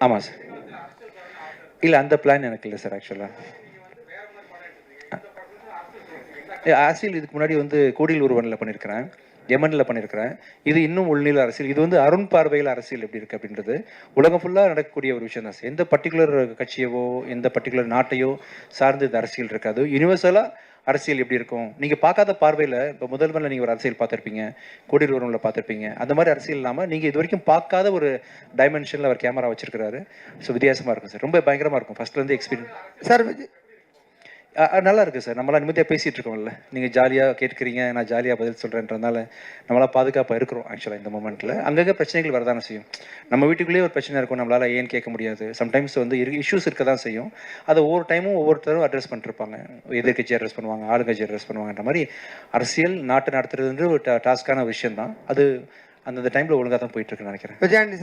ஆமாம் சார். இல்லை அந்த பிளான் எனக்கு இல்லை சார் ஆக்சுவலாக. அரசியல் இதுக்கு முன்னாடி வந்து கோடியில் ஒருவனில் பண்ணியிருக்கிறேன், எமனில் பண்ணியிருக்கிறேன். இது இன்னும் உள்நிலை அரசியல். இது வந்து அருண் பார்வையில் அரசியல் எப்படி இருக்குது அப்படின்றது உலகம் ஃபுல்லாக நடக்கக்கூடிய ஒரு விஷயம் தான் சார். எந்த பர்டிகுலர் கட்சியவோ எந்த பர்டிகுலர் நாட்டையோ சார்ந்து இந்த அரசியல் இருக்காது. யூனிவர்சலாக அரசியல் எப்படி இருக்கும் நீங்கள் பார்க்காத பார்வையில். இப்போ முதல்வரில் நீங்கள் ஒரு அரசியல் பார்த்துருப்பீங்க, கோடியில் ஒருவனில் பார்த்துருப்பீங்க. அந்த மாதிரி அரசியல் இல்லாமல் நீங்கள் இது வரைக்கும் பார்க்காத ஒரு டைமென்ஷனில் அவர் கேமரா வச்சிருக்கிறாரு. ஸோ வித்தியாசமாக இருக்கும் சார், ரொம்ப பயங்கரமாக இருக்கும் ஃபர்ஸ்ட்லேருந்து எக்ஸ்பீரியன்ஸ் சார். நல்லா இருக்குது சார். நம்மளாம் நிம்மதியாக பேசிகிட்டு இருக்கோம்ல, நீங்கள் ஜாலியாக கேட்குறீங்க, நான் ஜாலியாக பதில் சொல்கிறேன்றதுனால நம்மளாம் பாதுகாப்பாக இருக்கிறோம். ஆக்சுவலாக இந்த மூமெண்ட்டில் அங்கங்கே பிரச்சனைகள் வரதானே செய்யும். நம்ம வீட்டுக்குள்ளேயே ஒரு பிரச்சனை இருக்கும், நம்மளால் ஏன்னு கேட்க முடியாது. சம்டைம்ஸ் வந்து இஷ்யூஸ் இருக்க தான் செய்யும். அதை ஒவ்வொரு டைமும் ஒவ்வொருத்தரும் அட்ரஸ் பண்ணிருப்பாங்க. எதிர்கட்சி அட்ரஸ் பண்ணுவாங்க, ஆளுங்கட்சி அட்ரஸ் பண்ணுவாங்கன்ற மாதிரி அரசியல் நாட்டை நடத்துறதுன்ற ஒரு டாஸ்க்கான விஷயம் தான் அது. அந்தந்த டைமில் ஒழுங்காக தான் போயிட்டுருக்குன்னு நினைக்கிறேன். விஜயாண்டி சார்.